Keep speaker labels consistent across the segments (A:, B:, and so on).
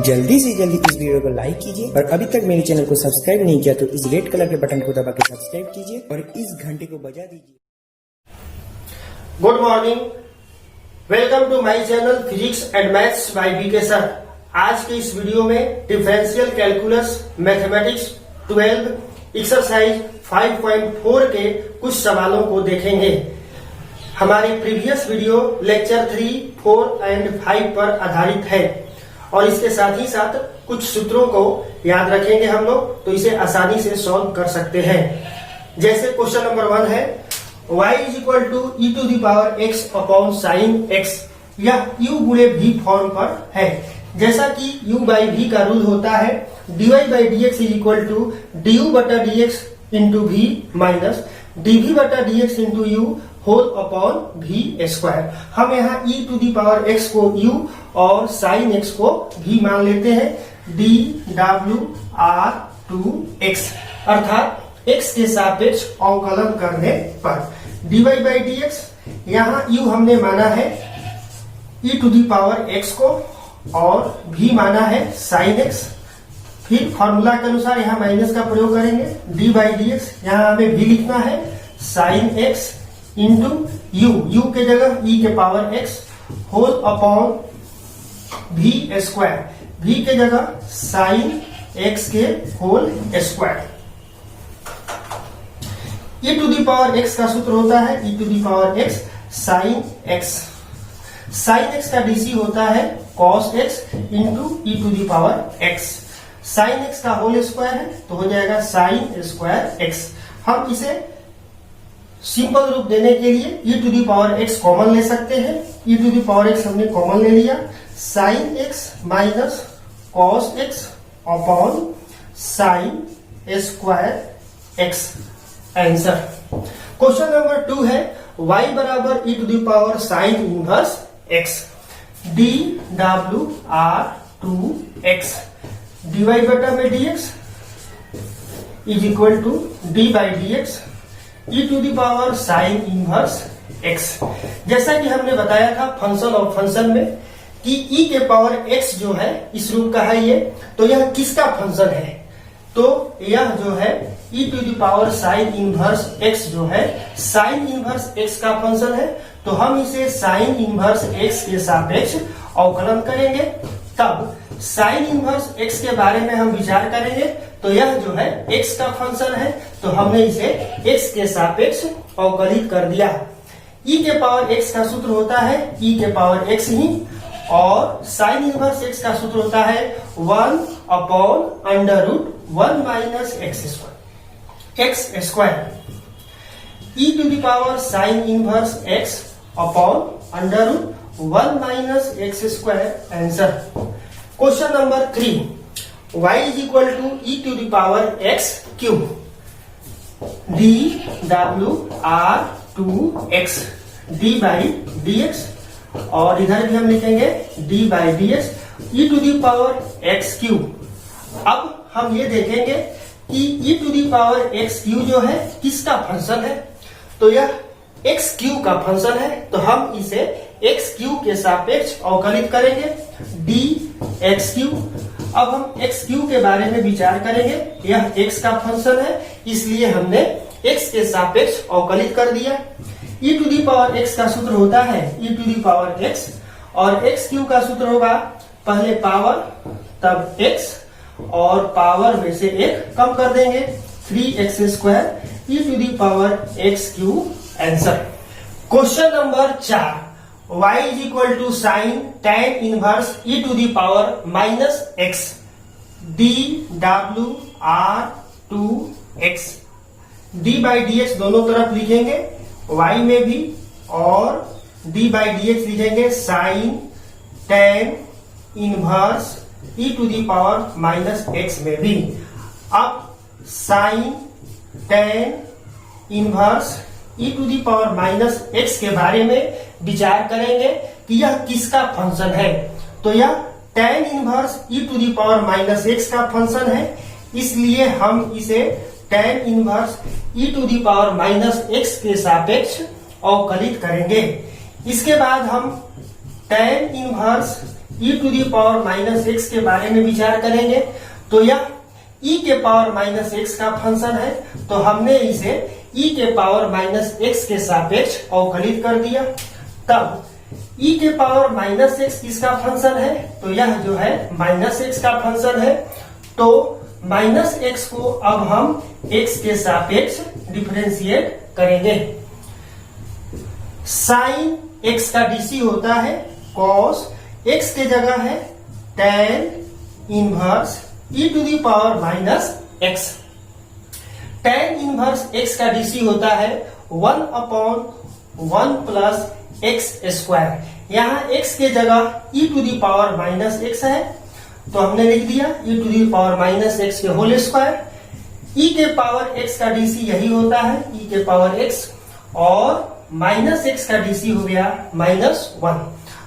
A: जल्दी से जल्दी इस वीडियो को लाइक कीजिए और अभी तक मेरे चैनल को सब्सक्राइब नहीं किया तो इस रेड कलर के बटन को दबा के सब्सक्राइब कीजिए और इस घंटे को बजा दीजिए।
B: Good morning, welcome to my channel physics and maths by BK sir. आज के इस वीडियो में डिफरेंशियल कैलकुलस मैथमेटिक्स 12 एक्सरसाइज 5.4 के कुछ सवालों को देखेंगे। हमारी प्रीवियस वीडियो लेक्चर 3, 4 एंड 5 पर आधारित है और इसके साथ ही साथ कुछ सूत्रों को याद रखेंगे हम लोग, तो इसे आसानी से सॉल्व कर सकते हैं। जैसे क्वेश्चन नंबर 1 है y is equal to e to the power x upon sine x। यह u गुणे v फॉर्म पर है। जैसा कि u बाई v का रूल होता है dy by dx is equal to du बटा dx into v minus dv बटा dx into u whole upon v square. हम यहाँ e to the power x को u और साइन x को v मान लेते हैं। dw r2x अर्थात x के सापेक्ष अवकलन करने पर dy बाई dx, यहाँ u हमने माना है e to the power x को और v माना है साइन x। फिर फॉर्मूला के अनुसार यहाँ माइनस का प्रयोग करेंगे। d बाई dx यहाँ हमें v लिखना है साइन x इंटू u के जगह e के power x whole upon v square, v के जगह साइन x के whole square. e to the power x का सूत्र होता है e to the power x sine x। Sine x का डीसी होता है cos x into e to the power x। Sine x का होल स्क्वायर है तो हो जाएगा साइन स्क्वायर x। हम इसे सिंपल रूप देने के लिए e to the power x common ले सकते हैं। e to the power x हमने कॉमन ले लिया, sine x minus cos x upon sine square x answer. Question number 2 है y बराबर e to the power sine inverse x dw r2x dy बटा में dx is equal to d by dx e to the power sine inverse x। जैसा कि हमने बताया था function और फंक्शन में कि e के पावर x जो है इस रूप का है ये, तो यह किसका फंक्शन है? तो यह जो है e to the power sine inverse x जो है साइन इनवर्स x का फंक्शन है। तो हम इसे साइन इनवर्स x के सापेक्ष अवकलन करेंगे, तब साइन इनवर्स x के बारे में हम विचार करेंगे। तो यह जो है x का फंक्शन है तो हमने इसे x के सापेक्ष अवकलित कर दिया। e के पावर x का सूत्र होता है e के पावर x ही, और साइन इनवर्स x का सूत्र होता है 1 upon under root 1 minus x square. e to the power sine inverse x upon under root 1 minus x square answer. Question number 3 y is equal to e to the power x cube dw r2x d by dx, और इधर भी हम लिखेंगे d by dx e to the power x cube. अब हम ये देखेंगे कि e to the power x cube जो है किसका फंक्शन है? तो यह x क्यूब का फंक्शन है, तो हम इसे x क्यूब के सापेक्ष अवकलित करेंगे dx क्यूब। अब हम x क्यूब के बारे में विचार करेंगे। यह x का फंक्शन है इसलिए हमने x के सापेक्ष अवकलित कर दिया। e to the power x का सूत्र होता है e to the power x, और x क्यूब का सूत्र होगा पहले पावर तब x और पावर में से एक कम कर देंगे 3x square e to the power x cube answer. Question number 4 y is equal to sine tan inverse e to the power minus x dw r2x d by dx दोनों तरफ लिखेंगे, y में भी, और d बाई dx लिखेंगे sine tan inverse e to the power minus x में भी। अब sine tan inverse e to the power minus x के बारे में विचार करेंगे कि यह किसका फंक्शन है। तो यह tan inverse e to the power minus x का फंक्शन है, इसलिए हम इसे tan inverse e to the power minus x के सापेक्ष अवकलित करेंगे। इसके बाद हम tan inverse e to the power minus x के बारे में विचार करेंगे तो यह e के पावर माइनस एक्स का फंक्शन है, तो हमने इसे e के पावर माइनस एक्स के सापेक्ष अवकलित कर दिया। तब e के पावर माइनस एक्स किसका फंक्शन है, तो यह जो है माइनस एक्स का फंक्शन है। तो माइनस एक्स को अब हम x के सापेक्ष डिफरेंशिएट करेंगे। साइन x का डीसी होता है कॉस x के जगह है tan inverse e to the power minus x. tan inverse x का डीसी होता है 1/1 प्लस एक्स स्क्वायर। यहाँ x के जगह e to the power minus x है, तो हमने लिख दिया e to the power minus x के होल स्क्वायर। e के पावर x का डीसी यही होता है e के पावर x, और माइनस एक्स का डीसी हो गया -1।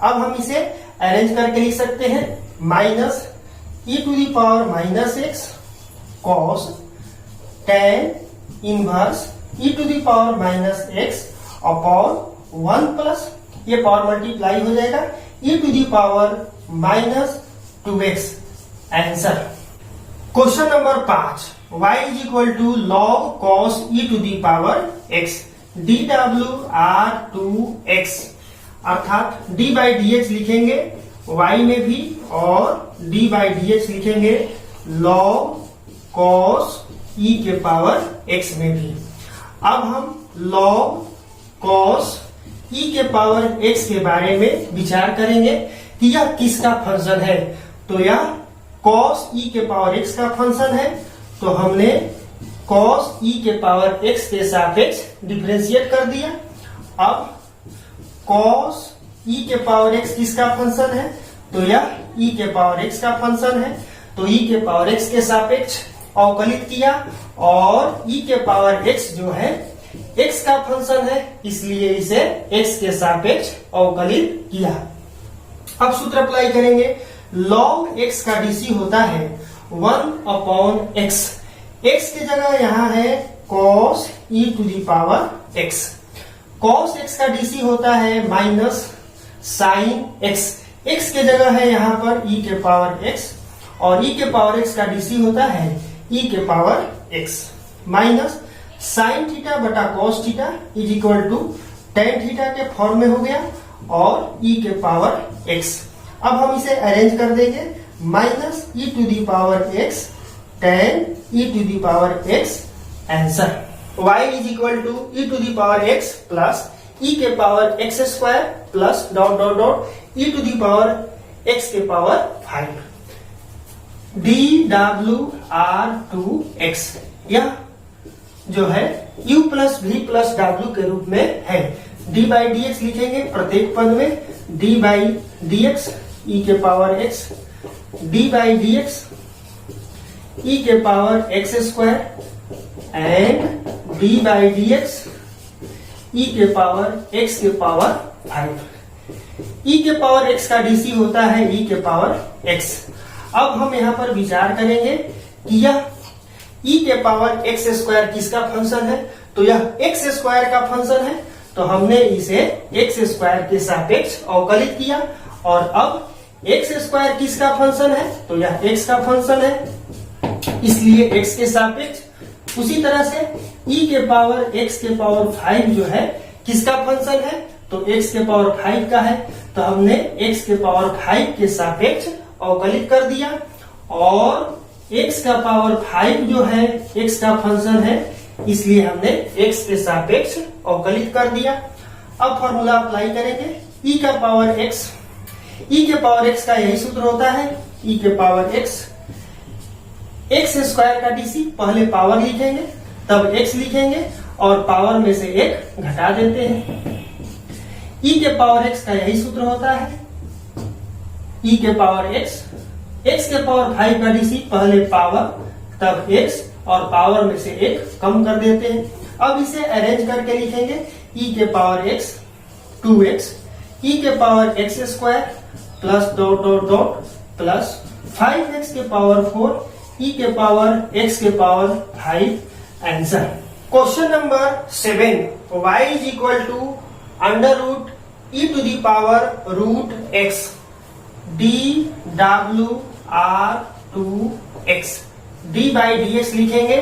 B: अब हम इसे अरेंज करके लिख सकते हैं minus e to the power minus x cos tan inverse e to the power minus x upon 1 plus, ये पावर मल्टीप्लाई हो जाएगा e to the power minus 2x। Answer question number 5, y is equal to log cos e to the power x dw/2x, अर्थात d by d x लिखेंगे y में भी और d by d x लिखेंगे log cos e के power x में भी। अब हम log cos e के पावर x के बारे में विचार करेंगे कि यह किसका फंक्शन है, तो यह cos e के पावर x का फंक्शन है। तो हमने cos e के पावर x के सापेक्ष डिफरेंशिएट कर दिया। अब cos e के पावर x किसका फंक्शन है, तो यह e के पावर x का फंक्शन है, तो e के पावर x के सापेक्ष अवकलित किया, और e के पावर x जो है x का फंक्शन है, इसलिए इसे x के सापेक्ष अवकलित किया। अब सूत्र अप्लाई करेंगे, log x का डीसी होता है 1/x। x की जगह यहाँ है cos e to the power x। cos x का डीसी होता है माइनस साइन x। x के जगह है यहाँ पर e के पावर x, और e के पावर x का डीसी होता है e के power x minus sine theta बटा cos theta is equal to tan theta के फॉर्म में हो गया, और e के पावर x। अब हम इसे अरेंज कर देंगे minus e to the power x tan e to the power x। Answer y is equal to e to the power x plus e के power x square plus dot dot dot e to the power x के power 5 dw/2x। यह जो है u plus v plus w के रूप में है। d by d x लिखेंगे प्रत्येक पद में, d by d x e के power x, d by d x e के power x square and d by d x e के पावर x के पावर 5। e के पावर x का डीसी होता है e के पावर x। अब हम यहाँ पर विचार करेंगे कि यह e के पावर x स्क्वायर किसका फंक्शन है, तो यह x स्क्वायर का फंक्शन है, तो हमने इसे x स्क्वायर के सापेक्ष अवकलित किया। और अब x स्क्वायर किसका फंक्शन है, तो यह x का फंक्शन है, इसलिए x के सापेक्ष। उसी तरह से e के पावर x के पावर 5 जो है किसका फंक्शन है, तो x के पावर 5 का है, तो हमने x के पावर 5 के सापेक्ष अवकलित कर दिया। और x का पावर 5 जो है x का फंक्शन है, इसलिए हमने x के सापेक्ष अवकलित कर दिया। अब फॉर्मूला अप्लाई करेंगे, e का पावर x, e के पावर x का यही सूत्र होता है e के पावर x, x स्क्वायर का डीसी पहले पावर लिखेंगे तब x लिखेंगे और पावर में से एक घटा देते हैं। e के पावर x का यही सूत्र होता है e के पावर x, x के पावर 5 का डीसी पहले पावर तब x और पावर में से एक कम कर देते हैं। अब इसे अरेंज करके लिखेंगे e के पावर x 2x, e के power x square plus dot dot dot plus 5x के पावर 4, e के पावर x के power 5। Answer question number 7, y is equal to under root e to the power root x dw/2x, d/dx लिखेंगे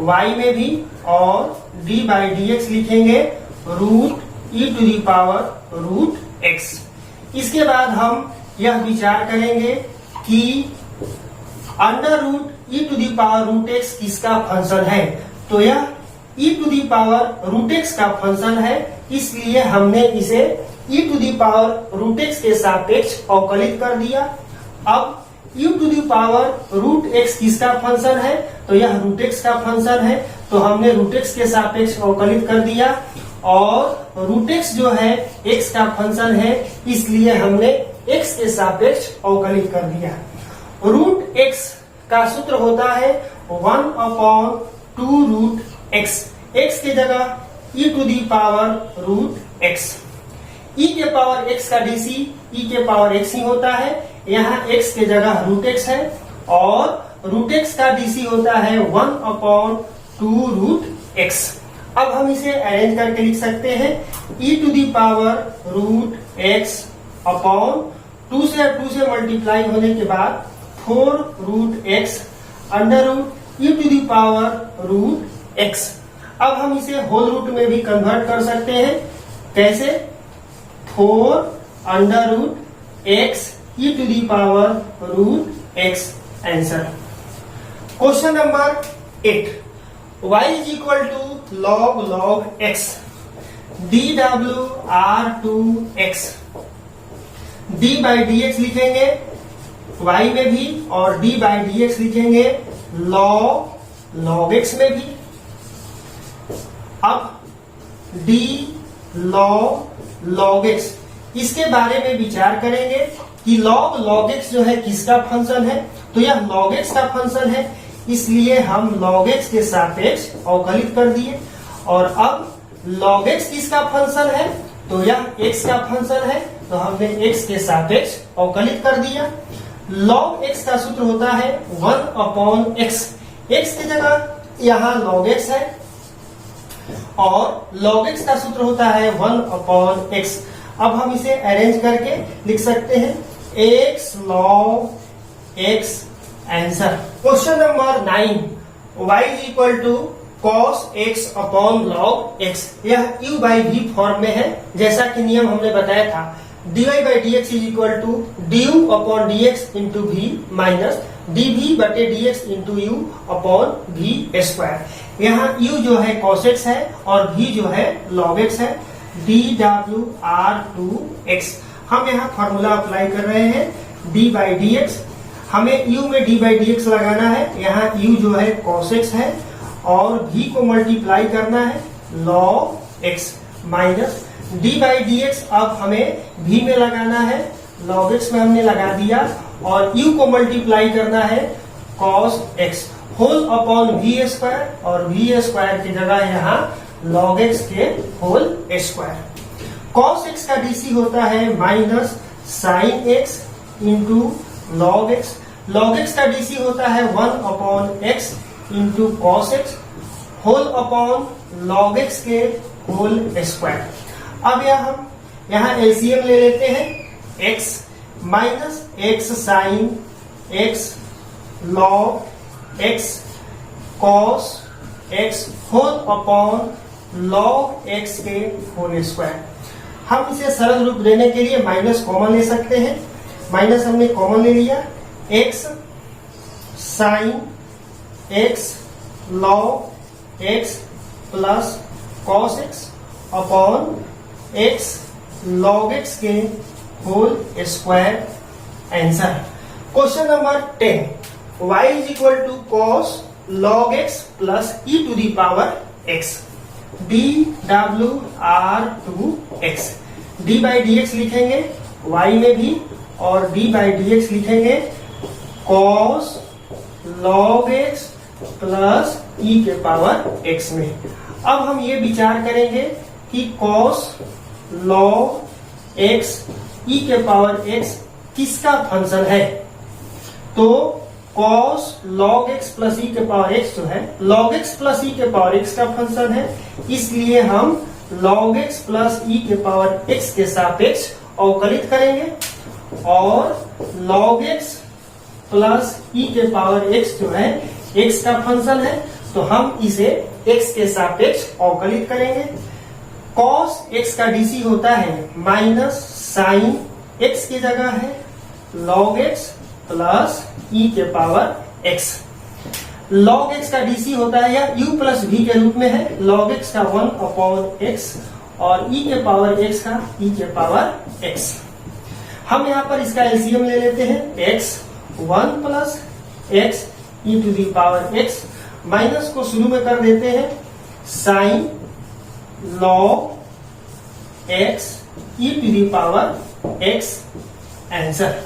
B: y में भी और d/dx लिखेंगे √e⁻√x। इसके बाद हम यह विचार करेंगे कि √e⁻√x किसका फंक्शन है। तो यह e⁻√x का फंक्शन है, इसलिए हमने इसे e⁻√x के सापेक्ष अवकलित कर दिया। अब e⁻√x किसका फंक्शन है, तो यह √x का फंक्शन है, तो हमने √x के सापेक्ष अवकलित कर दिया। और √x जो है x का फंक्शन है, इसलिए हमने x के सापेक्ष अवकलित कर दिया। √x का सूत्र होता है 1/2√x, x की जगह e⁻√x। e के पावर x का dc e के पावर x ही होता है, यहाँ x के जगह √x है और √x का dc होता है 1/2√x। अब हम इसे अरेंज करके लिख सकते हैं e⁻√x अपॉन 2 से मल्टीप्लाई होने के बाद 4√x √e⁻√x। अब हम इसे होल रूट में भी कन्वर्ट कर सकते हैं। कैसे? 4√x e⁻√x answer. Question number 8, y = log x, dw/2x, d/dx लिखेंगे y में भी और d/dx लिखेंगे log x में भी। अब d log x, इसके बारे में विचार करेंगे कि log x जो है किसका फंक्शन है। तो यह log x का फंक्शन है, इसलिए हम log x के सापेक्ष अवकलित कर दिए। और अब log x किसका फंक्शन है, तो यह x का फंक्शन है, तो हमने x के सापेक्ष अवकलित कर दिया। log x का सूत्र होता है 1/x, x की जगह यहाँ log x है और log x का सूत्र होता है 1/x। अब हम इसे अरेंज करके लिख सकते हैं x log x answer. Question number 9, y = cos x upon log x। यह u/v फॉर्म में है, जैसा कि नियम हमने बताया था। dy/dx = du/dx into v minus dv/dx into u upon v square. यहाँ u जो है cos x है और v जो है log x है। dw/2x, हम यहाँ फॉर्मूला अप्लाई कर रहे हैं d/dx, हमें u में d/dx लगाना है। यहाँ u जो है cos x है और v को मल्टीप्लाई करना है log x माइनस d/dx। अब हमें v में लगाना है, log x में हमने लगा दिया और u को मल्टीप्लाई करना है cos x whole upon v square और v स्क्वायर की जगह यहाँ log x के होल स्क्वायर। cos x का dc होता है minus sin x into log x। log x का dc होता है 1/x into cos x whole upon log x के होल स्क्वायर। अब हम यहाँ एलसीएम ले लेते हैं, x minus x sin x log x cos x whole upon log x के होल स्क्वायर। हम इसे सरल रूप देने के लिए माइनस कॉमन ले सकते हैं। माइनस हमने कॉमन ले लिया, x sin x log x plus cos x upon x log x के whole square answer. Question number 10, y = cos log x plus e⁻x, dw/2x, d/dx लिखेंगे y में भी और d/dx लिखेंगे cos log x plus e⁻x में। अब हम ये विचार करेंगे कि cos log x e⁻x किसका फंक्शन है। तो cos log x plus e⁻x जो है log x प्लस e⁻x का फंक्शन है, इसलिए हम log x प्लस e⁻x के सापेक्ष अवकलित करेंगे और log x प्लस e के पावर x जो है x का फंक्शन है, तो हम इसे x के सापेक्ष अवकलित करेंगे। cos x का डीसी होता है माइनस साइन x की जगह है log x प्लस e के पावर x। log x का डीसी होता है या u प्लस v के रूप में है, log x का 1/x और e के पावर x का e के पावर x। हम यहाँ पर इसका एलसीएम ले लेते हैं, x 1 plus x e to the power x, minus को शुरू में कर देते हैं, sine log x e to the power x, answer.